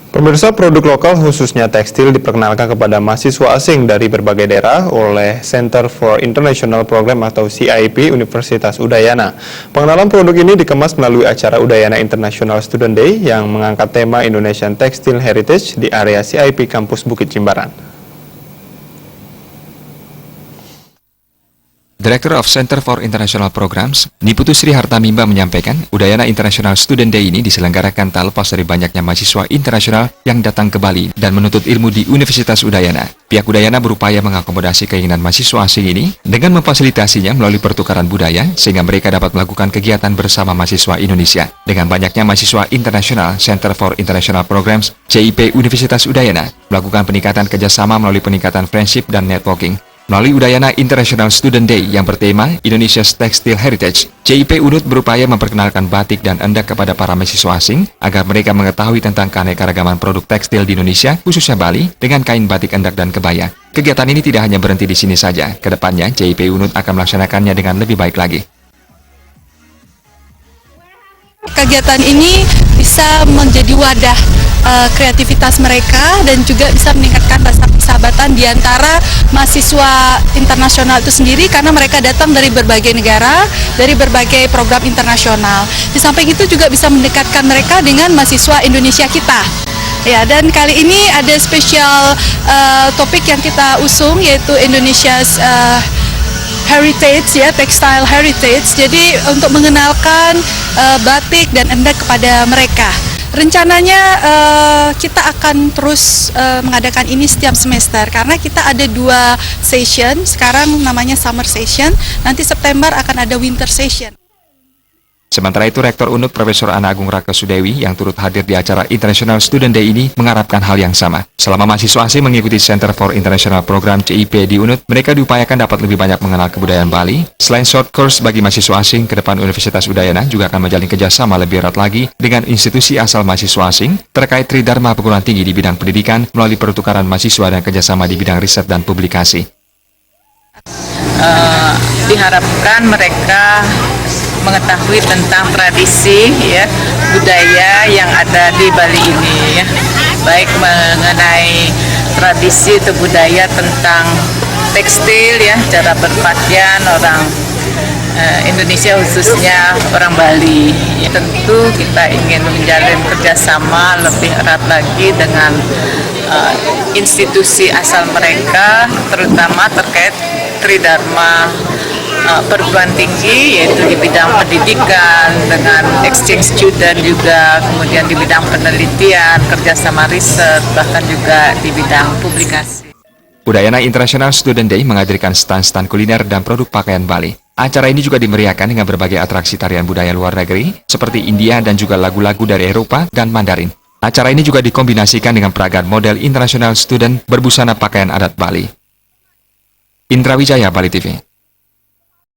Pemirsa, produk lokal khususnya tekstil diperkenalkan kepada mahasiswa asing dari berbagai daerah oleh Center for International Program atau CIP Universitas Udayana. Pengenalan produk ini dikemas melalui acara Udayana International Student Day yang mengangkat tema Indonesian Textile Heritage di area CIP Kampus Bukit Jimbaran. Director of Center for International Programs, Niputu Sri Hartamimba menyampaikan, Udayana International Student Day ini diselenggarakan tak lepas dari banyaknya mahasiswa internasional yang datang ke Bali dan menuntut ilmu di Universitas Udayana. Pihak Udayana berupaya mengakomodasi keinginan mahasiswa asing ini dengan memfasilitasinya melalui pertukaran budaya sehingga mereka dapat melakukan kegiatan bersama mahasiswa Indonesia. Dengan banyaknya mahasiswa internasional, Center for International Programs, CIP Universitas Udayana, melakukan peningkatan kerjasama melalui peningkatan friendship dan networking. Melalui Udayana International Student Day yang bertema Indonesia's Textile Heritage, CIP Unut berupaya memperkenalkan batik dan endek kepada para mahasiswa asing agar mereka mengetahui tentang keanekaragaman produk tekstil di Indonesia, khususnya Bali, dengan kain batik endek dan kebaya. Kegiatan ini tidak hanya berhenti di sini saja, kedepannya CIP Unut akan melaksanakannya dengan lebih baik lagi. Kegiatan ini bisa menjadi wadah kreativitas mereka dan juga bisa meningkatkan rasa persahabatan di antara mahasiswa internasional itu sendiri karena mereka datang dari berbagai negara, dari berbagai program internasional. Di samping itu juga bisa mendekatkan mereka dengan mahasiswa Indonesia kita. Ya, dan kali ini ada spesial topik yang kita usung yaitu Indonesia's Heritage, ya, Textile Heritage. Jadi untuk mengenalkan batik dan endek kepada mereka. Rencananya kita akan terus mengadakan ini setiap semester karena kita ada 2 session. Sekarang namanya Summer Session, nanti September akan ada Winter Session. Sementara itu, Rektor Unut Profesor Ana Agung Raka Sudewi yang turut hadir di acara International Student Day ini mengharapkan hal yang sama. Selama mahasiswa asing mengikuti Center for International Program CIP di Unut, mereka diupayakan dapat lebih banyak mengenal kebudayaan Bali. Selain short course bagi mahasiswa asing, ke depan Universitas Udayana juga akan menjalin kerjasama lebih erat lagi dengan institusi asal mahasiswa asing terkait Tridharma perguruan tinggi di bidang pendidikan melalui pertukaran mahasiswa dan kerjasama di bidang riset dan publikasi. Diharapkan mereka mengetahui tentang tradisi, ya, budaya yang ada di Bali ini, ya, baik mengenai tradisi atau budaya tentang tekstil, ya, cara berpakaian orang Indonesia khususnya orang Bali. Ya, tentu kita ingin menjalin kerjasama lebih erat lagi dengan institusi asal mereka, terutama terkait Tridharma perguruan tinggi, yaitu di bidang pendidikan dengan exchange student juga, kemudian di bidang penelitian, kerjasama riset, bahkan juga di bidang publikasi. Udayana International Student Day menghadirkan stand-stand kuliner dan produk pakaian Bali. Acara ini juga dimeriahkan dengan berbagai atraksi tarian budaya luar negeri, seperti India dan juga lagu-lagu dari Eropa dan Mandarin. Acara ini juga dikombinasikan dengan peragaan model international student berbusana pakaian adat Bali. Indra Wijaya, Bali TV.